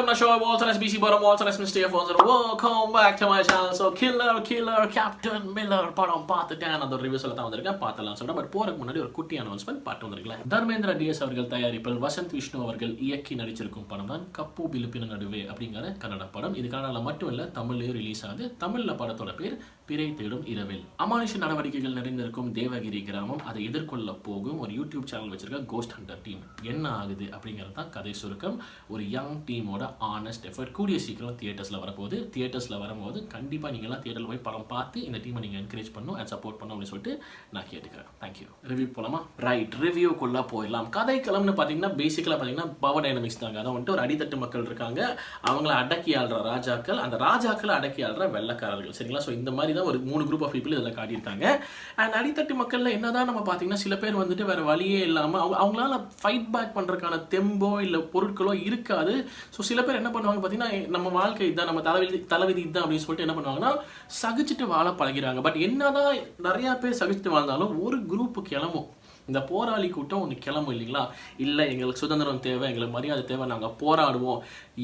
welcome to the show. Walter SBC Bottom, Walter S. Mr. F1. Welcome back to my channel. So, Killer, Captain Miller படம் பார்த்துட்டேன். அந்த ஒரு ரிவ்யூஸில் தான் வந்திருக்கேன். பார்த்தலாம் சொல்கிறேன். பட் போகிறதுக்கு முன்னாடி ஒரு குட்டி அனௌன்ஸ்மெண்ட் பாட்டு வந்திருக்கலாம். தர்மேந்திர டிஎஸ் அவர்கள் தயாரிப்பில் வசந்த் விஷ்ணு அவர்கள் இயக்கி நடிச்சிருக்கும் படம் தான் கப்பு பிலிப்பின நடுவே அப்படிங்கிற கன்னட படம். இது கன்னடாவில் மட்டும் இல்லை, தமிழ்லையும் ரிலீஸ் ஆகுது. தமிழில் படத்தோட பேர் பிறை தேடும் இரவில். அமானுஷ நடவடிக்கைகள் நிறைந்திருக்கும் தேவகிரி கிராமம் அதை எதிர்கொள்ள போகும் ஒரு யூடியூப் சேனல் வச்சிருக்க கோஸ்ட் ஹண்டர் டீம் என்ன ஆகுது அப்படிங்கிறது தான் கதை சுருக்கம். ஒரு யங் டீமோட ஆனஸ்ட் எஃபர்ட். கூடிய சீக்கிரம் தியேட்டர்ஸில் வரப்போகுது. தியேட்டர்ஸில் வரும்போது கண்டிப்பாக நீங்களாம் தியேட்டரில் போய் படம் பார்த்து இந்த டீமை நீங்கள் என்கரேஜ் பண்ணணும் அண்ட் சப்போர்ட் பண்ணணும் அப்படின்னு சொல்லிட்டு நான் கேட்டுக்கிறேன். தேங்க்யூ. ரிவ்யூ போகலாமா? ரைட், ரிவ்யூக்குள்ளே போயிடலாம். கதை களம்னு பார்த்தீங்கன்னா பேசிக்கலாக பார்த்தீங்கன்னா பவர் டைனமிக்ஸ் தாங்க. அதை வந்துட்டு ஒரு அடித்தட்டு மக்கள் இருக்காங்க, அவங்கள அடக்கி ஆள்ற ராஜாக்கள், அந்த ராஜாக்களை அடக்கி ஆள்ற வெள்ளக்காரர்கள். சரிங்களா? ஸோ இந்த மாதிரி தான் ஒரு 3 குரூப் ஆஃப் பீப்புள் இதில் காட்டியிருக்காங்க. அண்ட் அடித்தட்டு மக்களில் என்னதான் நம்ம பார்த்தீங்கன்னா சில பேர் வந்துட்டு வேறு வழியே இல்லாமல் அவங்களால ஃபைட் பேக் பண்ணுறதுக்கான தெம்போ இல்லை பொருட்களோ இருக்காது. ஸோ சில பேர் என்ன பண்ணுவாங்க பார்த்தீங்கன்னா, நம்ம வாழ்க்கை இதுதான், நம்ம தலைவிதி இதுதான் அப்படின்னு சொல்லிட்டு என்ன பண்ணுவாங்கன்னா சகிச்சுட்டு வாழ பழகிறாங்க. பட் என்னதான் நிறையா பேர் சகிச்சுட்டு வாழ்ந்தாலும் ஒரு குரூப்பு கிளம்பும். இந்த போராளி கூட்டம் ஒன்று கிளம்பும் இல்லைங்களா? இல்லை எங்களுக்கு சுதந்திரம் தேவை, எங்களுக்கு மரியாதை தேவை, நாங்கள் போராடுவோம்,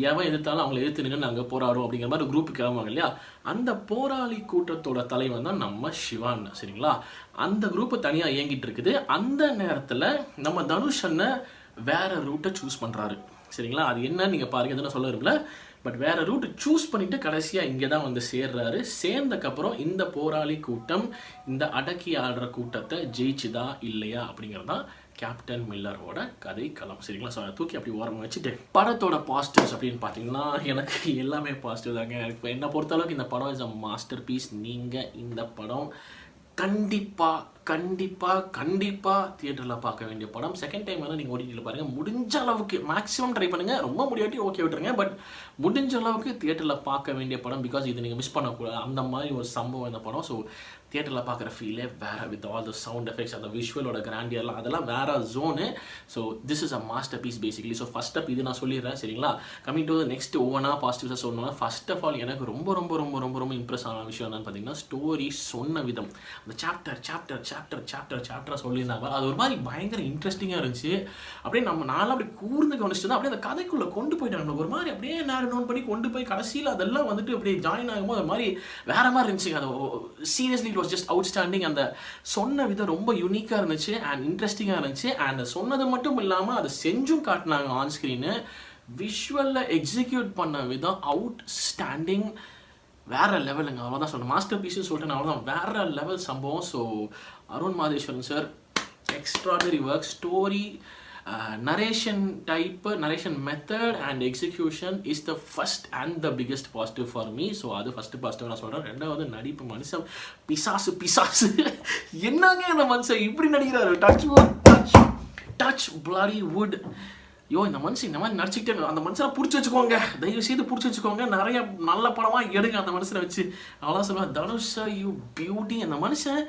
எவன் எதிர்த்தாலும் அவங்களை எதிர்த்து நின்று நாங்கள் போராடுவோம் அப்படிங்கிற மாதிரி ஒரு குரூப் கிளம்புவாங்க இல்லையா? அந்த போராளி கூட்டத்தோட தலைவன் தான் நம்ம சிவான். சரிங்களா? அந்த குரூப்பு தனியாக இயங்கிட்டு இருக்குது. அந்த நேரத்தில் நம்ம தனுஷ் அண்ணன் வேற ரூட்டை சூஸ் பண்ணுறாரு. சரிங்களா? அது என்னன்னு நீங்கள் பாருங்க, எதுனா சொல்ல விரும்பல. பட் வேற ரூட் சூஸ் பண்ணிட்டு கடைசியாக இங்கே தான் வந்து சேர்றாரு. சேர்ந்தக்கப்புறம் இந்த போராளி கூட்டம் இந்த அடக்கி ஆடுற கூட்டத்தை ஜெயிச்சுதா இல்லையா அப்படிங்கிறது தான் கேப்டன் மில்லரோட கதை களம். சரிங்களா? ஸோ அதை தூக்கி அப்படி ஓரமாக வச்சுட்டு படத்தோட பாசிட்டிவ்ஸ் அப்படின்னு பார்த்தீங்கன்னா எனக்கு எல்லாமே பாசிட்டிவ் தாங்க. இப்போ என்னை பொறுத்தளவுக்கு இந்த படம் இஸ் அ மாஸ்டர் பீஸ். நீங்கள் இந்த படம் கண்டிப்பாக தியேட்டரில் பார்க்க வேண்டிய படம். செகண்ட் டைம் வந்து நீங்கள் ஓடிடியில் பாருங்கள். முடிஞ்ச அளவுக்கு மேக்ஸிமம் ட்ரை பண்ணுங்கள். ரொம்ப முடியாட்டி ஓகே விட்டுருங்க. பட் முடிஞ்ச அளவுக்கு தியேட்டரில் பார்க்க வேண்டிய படம். பிகாஸ் இது நீங்கள் மிஸ் பண்ணக்கூடாது. அந்த மாதிரி ஒரு சம்பவம் இந்த படம். ஸோ தியேட்டரில் பார்க்குற ஃபீலே வேறு. With all the sound effects, அந்த விஷுவலோட கிராண்டியர்லாம் அதெல்லாம் வேறு zone. So this is a masterpiece basically. So first up இது நான் சொல்லிடுறேன். சரிங்களா? கமிங் டு நெக்ஸ்ட் ஒவ்வொன்றா பாசிட்டிவ்ஸாக சொல்லணும்னா, ஃபர்ஸ்ட் ஆஃப் ஆல் எனக்கு ரொம்ப இம்ப்ரெஸ் ஆன விஷயம் என்னன்னு பார்த்தீங்கன்னா, ஸ்டோரி சொன்ன விதம். அந்த சாப்டர் சொல்லியிருந்தாங்க. அது ஒரு மாதிரி பயங்கர இன்ட்ரெஸ்டிங்காக இருந்துச்சு. அப்படியே நான்லாம் அப்படி கூர்ந்து கவனிச்சுட்டு தான் அப்படியே அந்த கதைக்குள்ளே கொண்டு போயிட்டாங்க. நம்மளுக்கு ஒரு மாதிரி அப்படியே நேரம் நோட் பண்ணி கொண்டு போய் கடைசியில் அதெல்லாம் வந்துட்டு அப்படியே ஜாயின் ஆகும்போது அது மாதிரி வேறு மாதிரி இருந்துச்சு. அது seriously it was just outstanding. அந்த சொன்ன விதம் ரொம்ப யூனிக்காக இருந்துச்சு அண்ட் இன்ட்ரெஸ்டிங்காக இருந்துச்சு. அண்ட் சொன்னது மட்டும் இல்லாமல் அதை செஞ்சும் காட்டினாங்க ஆன் ஸ்க்ரீனு. விஷுவலில் எக்ஸிக்யூட் பண்ண விதம் அவுட்ஸ்டாண்டிங். வேற லெவலுங்க. அவ்வளோதான் சொல்லணும். மாஸ்டர் பீஸ்ன்னு சொல்லிட்டு நான் அவ்வளோதான். வேற லெவல் சம்பவம். So Arun Matheswaran sir extraordinary work. Story, narration type, narration method and execution is the first and the biggest positive for me. So அது ஃபர்ஸ்ட் பாசிட்டிவ் நான் சொல்கிறேன். ரெண்டாவது நடிப்பு. மனுஷன் பிசாசு என்னங்க இந்த மனுஷன் இப்படி நடிக்கிறாரு. Touch bloody would. இந்த மனுஷன் இந்த மாதிரி நடிச்சுக்கிட்டே அந்த மனுஷனை பிடிச்சி வச்சுக்கோங்க. தயவு செய்து பிடிச்சி வச்சுக்கோங்க. நிறைய நல்ல படமாக எடுங்க அந்த மனுஷனை வச்சு. அவ்வளோ சொல்லுவேன். Dhanush you beauty. அந்த மனுஷன்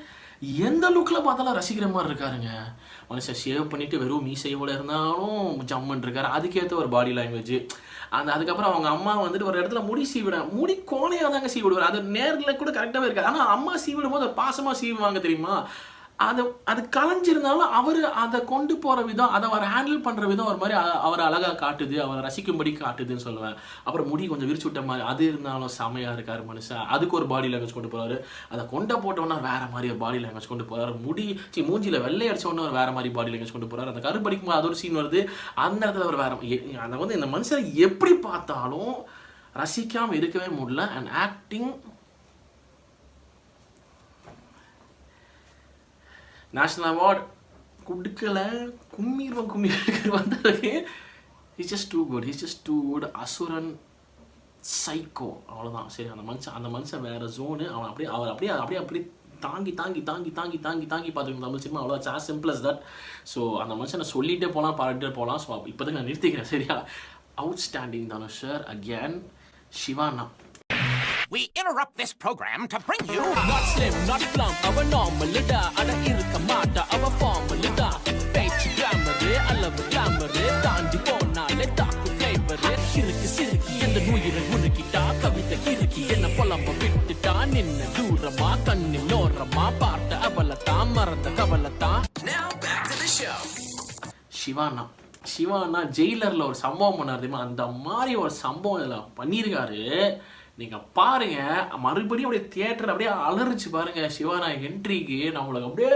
எந்த லுக்கில் பார்த்தாலும் ரசிக்கிற மாதிரி இருக்காருங்க. மனுஷன் ஷேவ் பண்ணிவிட்டு வெறும் மீசையோடு இருந்தாலும் ஜம்மன் இருக்காரு. அதுக்கேற்ற ஒரு பாடி லாங்குவேஜ். அதுக்கப்புறம் அவங்க அம்மா வந்துட்டு ஒரு இடத்துல முடி கோணையாக தாங்க சீவிடுவார். அது நேரில் கூட கரெக்டாகவே இருக்காது. ஆனால் அம்மா சீவிடும் போது பாசமாக சீவுவாங்க தெரியுமா? அது கலைஞ்சிருந்தாலும் அவர் அதை கொண்டு போகிற விதம், அதை அவர் ஹேண்டில் பண்ணுற விதம் ஒரு மாதிரி அவர் அழகாக காட்டுது, அவரை ரசிக்கும்படி காட்டுதுன்னு சொல்லுவேன். அப்புறம் முடி கொஞ்சம் விரிச்சு விட்ட மாதிரி அது இருந்தாலும் செமையாக இருக்கார் மனுஷன். அதுக்கு ஒரு பாடி லாங்குவேஜ் கொண்டு போகிறாரு. அதை போட்டோன்னா வேறு மாதிரி ஒரு பாடி லாங்குவேஜ் கொண்டு போகிறாரு. மூஞ்சியில் வெள்ளை அடிச்சோன்னா ஒரு வேறு மாதிரி பாடி லாங்குவேஜ் கொண்டு போகிறார். அந்த கருப்படிக்கும் போது அது ஒரு சீன் வருது. அந்த இடத்துல ஒரு வேறு அதை வந்து இந்த மனுஷனை எப்படி பார்த்தாலும் ரசிக்காமல் இருக்கவே முடியல. அண்ட் ஆக்டிங் நேஷ்னல் அவார்ட் கொடுக்கல. கும்மிடுவார் வந்ததுக்கு. He's just too good. Asuran Psycho. அவ்வளோதான். சரி, அந்த மனுஷன் வேறு ஜோனு. அவர் அப்படியே தாங்கி பார்த்துருக்கோம் தமிழ் சினிமா. அவ்வளோ as simple as that. So அந்த மனுஷனை சொல்லிகிட்டே பாராட்டிகிட்டே போகலாம். ஸோ இப்போதைக்கு நான் நிறுத்திக்கிறேன். சரியா? Outstanding Dhanush sir. அகேன் சிவானா. We interrupt this program to bring you not slim, not plump, our normal lida, ada irka mata, our formal lida, page glamour, alavu glamour, தாண்டி போனாலே தாக்கு flavor, சிறுக்கு எந்த நூயிர உனக்கிட்டா கவிதை கிறுக்கி என்ன புலம்ப விட்டுட்டா நின்ன தூரமா கண்ணில் நோரமா பார்த்த அவளத்தான் மறந்த கவலத்தான். now back to the show. Siwana Siwana ஜெயிலரில் ஒரு சம்பவம் பண்ணார் தெரியுமா, அந்த மாதிரி ஒரு சம்பவம் இதில் பண்ணியிருக்காரு. நீங்கள் பாருங்கள், மறுபடியும் அப்படியே தியேட்டர் அப்படியே அலறிச்சு பாருங்கள். சிவானா என்ட்ரிக்கு நம்மளுக்கு அப்படியே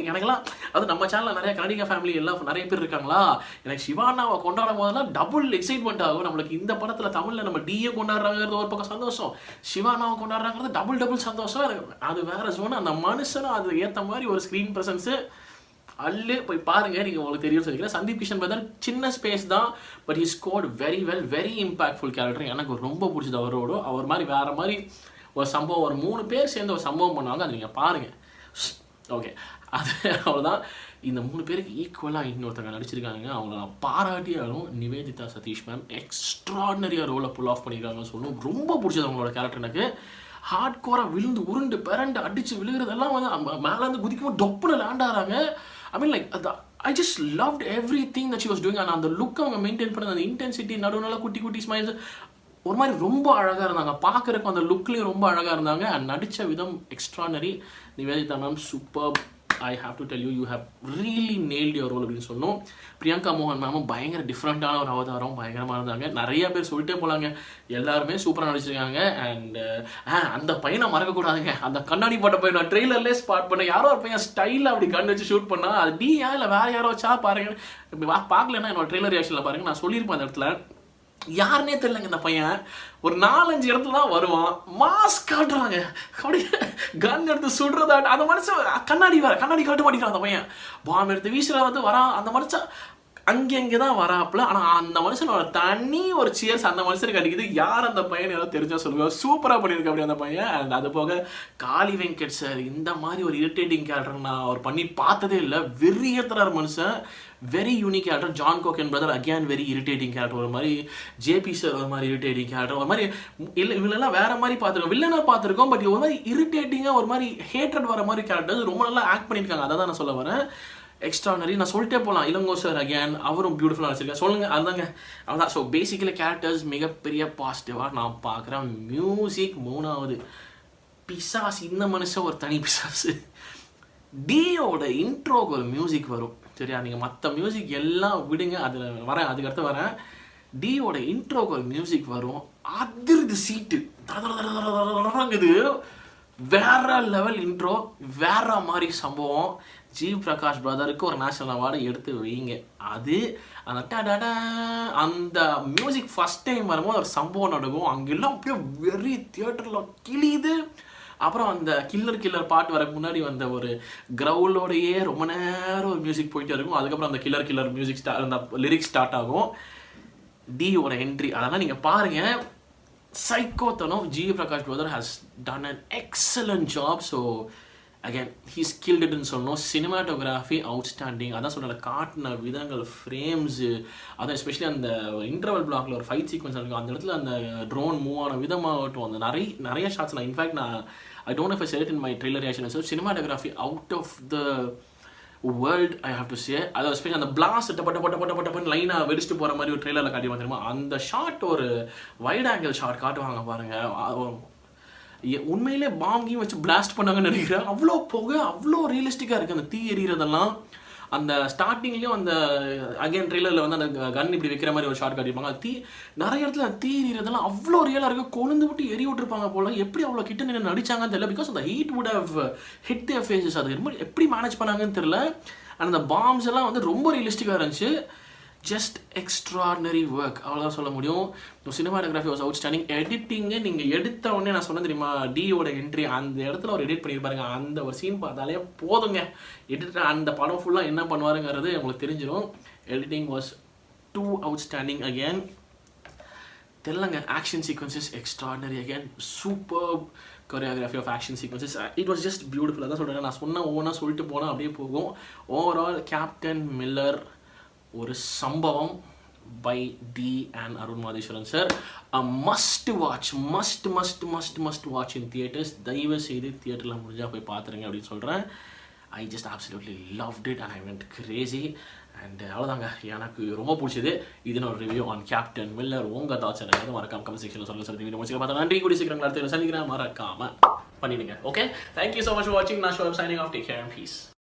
எனக்கெல்லாம் அது நம்ம சேனலில் நிறைய கன்னடிகா ஃபேமிலி எல்லாம் நிறைய பேர் இருக்காங்களா, எனக்கு சிவானாவை கொண்டாடும் போதெல்லாம் டபுள் எக்ஸைட்மெண்ட் ஆகும். நம்மளுக்கு இந்த படத்தில் தமிழில் நம்ம டிஏ கொண்டாடுறாங்கிறது ஒரு பக்கம் சந்தோஷம், சிவானாவை கொண்டாடுறாங்கிறது டபுள் சந்தோஷம். அது வேற ஜோன். அந்த மனுஷனும் அது ஏற்ற மாதிரி ஒரு ஸ்க்ரீன் ப்ரெசன்ஸு போய் பாருங்க, நீங்கள் உங்களுக்கு தெரியும் சொல்லிக்கிறேன். சந்தீப் கிஷன் பிரதர் சின்ன ஸ்பேஸ் தான், but he scored very well, very impactful character. எனக்கு ரொம்ப பிடிச்சது அவரோட. அவர் மாதிரி வேறு மாதிரி ஒரு சம்பவம், ஒரு 3 பேர் சேர்ந்து ஒரு சம்பவம் பண்ணுவாங்க, அது நீங்கள் பாருங்கள். ஓகே, அது அவ்வளோதான். இந்த 3 பேருக்கு ஈக்குவலாக இன்னொருத்தங்க நடிச்சிருக்காங்க. அவங்கள நான் பாராட்டியாலும் நிவேதிதா சதீஷ் மேம் எக்ஸ்ட்ராடனரியாக ரோலை புல் ஆஃப் பண்ணியிருக்காங்கன்னு சொல்லணும். ரொம்ப பிடிச்சது அவங்களோட கேரக்டர் எனக்கு. ஹார்ட் கோராக விழுந்து உருண்டு பிறண்டு அடித்து விழுகிறதெல்லாம் வந்து மேலேருந்து குதிக்கும்போது டொப்புன்னு லேண்ட் ஆகிறாங்க. I mean, like, I just loved everything that she was doing. And அந்த லுக் அவங்க மெயின்டைன் பண்ணது, அந்த இன்டென்சிட்டி, நடுவுனால குட்டி ஸ்மைல்ஸ், ஒரு மாதிரி ரொம்ப அழகாக இருந்தாங்க. பார்க்குறக்கு அந்த லுக்லேயும் ரொம்ப அழகாக இருந்தாங்க. அண்ட் நடித்த விதம் extraordinary. Nivedita ma'am super. I have to tell you, you have really nailed your role அப்படின்னு சொல்லணும். பிரியங்கா மோகன் மேமும் பயங்கர டிஃப்ரெண்ட்டான ஒரு அவதாரம், பயங்கரமாக இருந்தாங்க. நிறைய பேர் சொல்லிட்டே போகலாங்க, எல்லாருமே சூப்பராக நடிச்சிருக்காங்க. அண்ட் அந்த பையனை மறக்கக்கூடாதுங்க. அந்த கண்ணாடி போட்ட பையன் நான் ட்ரெய்லர்லேயே ஸ்பாட் பண்ணேன். யாரோ ஒரு பையன் ஸ்டைலில் அப்படி கண் வச்சு ஷூட் பண்ணால் அது டியா இல்லை வேறு யாரோ வச்சா பாருங்க. பார்க்கலன்னா என்னோட ட்ரெய்லர் ரியாக்ஷனில் பாருங்கள், நான் சொல்லியிருப்பேன் அந்த இடத்துல. யாருன்னே தெரியலங்க இந்த பையன். ஒரு 4-5 இடத்துல தான் வருவான், மாஸ்க் காட்டுறாங்க, அப்படியே கன் எடுத்து சுடுறதா. அந்த மனுஷன் கண்ணாடி காட்ட மாட்டேங்கிறான். அந்த பையன் பாம்பு எடுத்து வீசுறத வந்து வரான். அந்த மனுஷன் அங்கே தான் வராப்புல. ஆனால் அந்த மனுஷனோட தனி ஒரு சியர்ஸ் அந்த மனுஷனுக்கு அடிக்குது. யார் அந்த பையன் ஏதாவது தெரிஞ்சா சொல்லுங்க. சூப்பராக பண்ணியிருக்க அப்படி அந்த பையன். அண்ட் அது போக காளி வெங்கட் சார் இந்த மாதிரி ஒரு இரிட்டேட்டிங் கேரக்டர் நான் அவர் பண்ணி பார்த்ததே இல்லை. வெறியத்துறார் மனுஷன், very unique character. John Kokken brother again very irritating character. ஒரு மாதிரி ஜேபி சார் ஒரு மாதிரி இரிட்டேட்டிங் கேரக்டர். ஒரு மாதிரி இல்லை இவங்களெல்லாம் வேற மாதிரி பார்த்துருக்கோம், வில்லனாக பார்த்துருக்கோம். பட் ஒரு மாதிரி இரிட்டேட்டிங்காக ஒரு மாதிரி ஹேட்ரட் வர மாதிரி கேரக்டர் ரொம்ப நல்லா ஆக்ட் பண்ணியிருக்காங்க. அதை தான் நான் சொல்ல வரேன். எக்ஸ்ட்ரானரி. நான் சொல்லிட்டே போகலாம். இளங்கோ சார் அகேன் அவரும் பியூட்டிஃபுல்லாக வச்சுருக்கேன். சொல்லுங்கள், அதுதாங்க அதான். ஸோ பேசிக்கலி கேரக்டர்ஸ் மிகப்பெரிய பாசிட்டிவாக நான் பார்க்குறேன். மியூசிக் 3வது பிசாஸ். இந்த மனுஷன் ஒரு தனி பிசாஸ். டியோட இன்ட்ரோக்கு ஒரு மியூசிக் வரும் சரியா. நீங்கள் மற்ற மியூசிக் எல்லாம் விடுங்க, அதில் வரேன், அதுக்கடுத்து வரேன். டியோட இன்ட்ரோக்கு ஒரு மியூசிக் வரும், அதிர்து சீட்டு இது வேற லெவல் இன்ட்ரோ, வேற மாதிரி சம்பவம். ஜீவ் பிரகாஷ் பிரதருக்கு ஒரு நேஷனல் அவார்டு எடுத்து வைங்க. அது அந்த அந்த மியூசிக் ஃபஸ்ட் டைம் வரும்போது ஒரு சம்பவம் நடக்கும். அங்கெல்லாம் அப்படியே வெறி தியேட்டரில் கிளியுது. அப்புறம் அந்த கில்லர் பாட்டு வரக்கு முன்னாடி வந்த ஒரு கிரவுலோடையே ரொம்ப நேரம் ஒரு மியூசிக் போயிட்டே இருக்கும். அதுக்கப்புறம் அந்த கில்லர் மியூசிக் அந்த லிரிக்ஸ் ஸ்டார்ட் ஆகும். டியோட என்ட்ரி அதெல்லாம் நீங்கள் பாருங்கள், சைக்கோத்தனம். GV Prakash brother has done an excellent job. So again he's killed இட்னு சொல்லணும். Cinematography outstanding. அதான் சொல்கிற காட்டின விதங்கள், ஃப்ரேம்ஸு, அதான் எஸ்பெஷலி அந்த இன்டர்வல் பிளாக்ல ஒரு ஃபைட் சீக்வன்ஸ் இருக்கும். அந்த இடத்துல அந்த ட்ரோன் மூவ் ஆன விதமாகட்டும், அந்த நிறைய ஷாட்ஸ் நான் in fact I don't know if I said it in my trailer reaction. So cinematography out of the world I have to say. அதாவது எஸ்பெஷலி அந்த பிளாஸ்ட் பட்ட லைனாக வெடிச்சுட்டு போகிற மாதிரி ஒரு ட்ரெய்லரில் காட்டி தெரியுமா. அந்த ஷாட் ஒரு வைட் ஆங்கிள் ஷாட் காட்டுவாங்க பாருங்கள். உண்மையிலே பாம்கியும் வச்சு பிளாஸ்ட் பண்ணாங்கன்னு நினைக்கிறேன். அவ்வளோ புகை, அவ்வளோ ரியலிஸ்டிக்காக இருக்குது அந்த தீ எறிகிறதெல்லாம். அந்த ஸ்டார்டிங்லேயும் அந்த அகைன் ட்ரெய்லரில் வந்து அந்த கன் இப்படி வைக்கிற மாதிரி ஒரு ஷாட் காட்டியிருப்பாங்க. நிறைய இடத்துல தீ எறிகிறதெல்லாம் அவ்வளோ ரியலாக இருக்குது. கொழுந்து விட்டு எரி விட்டுருப்பாங்க போல். எப்படி அவ்வளோ கிட்ட நின்று நடிச்சாங்கன்னு தெரியல. பிகாஸ் அந்த heat would have hit their faces. அது எப்படி மேனேஜ் பண்ணாங்கன்னு தெரியல. அண்ட் அந்த பாம்ஸ் எல்லாம் வந்து ரொம்ப ரியலிஸ்டிக்காக இருந்துச்சு. ஜஸ்ட் எக்ஸ்ட்ராடினரி ஒர்க், அவ்வளோதான் சொல்ல முடியும். Cinematography was outstanding. எடிட்டிங்கு நீங்கள் எடுத்த உடனே நான் சொன்னேன் தெரியுமா, டியோட என்ட்ரி அந்த இடத்துல ஒரு எடிட் பண்ணியிருப்பாருங்க. அந்த ஒரு சீன் பார்த்தாலே போதுங்க, எடிட்டர் அந்த படம் ஃபுல்லாக என்ன பண்ணுவாருங்கிறது உங்களுக்கு தெரிஞ்சிடும். Editing was too outstanding. Again தெரியலங்க, action sequences extraordinary. Again super choreography of action sequences. It was just beautiful. அதான் சொல்கிறேன், நான் சொன்ன ஒவ்வொன்றா சொல்லிட்டு போனால் அப்படியே போகும். ஓவரால் கேப்டன் மில்லர் ஒரு சம்பவம் by D and Arun Madheswaran sir. A must watch, must watch in theaters. தயவு செய்து தியேட்டரில் முடிஞ்சால் போய் பார்த்துருங்க அப்படின்னு சொல்கிறேன். I just absolutely loved it and I went crazy. And அவ்வளோதாங்க, எனக்கு ரொம்ப பிடிச்சது. இதுன்னு ஒரு ரிவ்யூ ஆன் கேப்டன் மில்லர். உங்கள் தாட்ஸ் எனக்கு மறக்காம கமெண்ட் செக்ஷனில் சொல்லி வீடியோ முடிச்சு பார்த்தா நன்றி. கூடி சீக்கிரம் அடுத்த சந்திக்கிறேன், மறக்காம பண்ணிடுங்க. Okay, thank you so much for வாட்சிங். நான் ஷோ signing off. Take care and piece.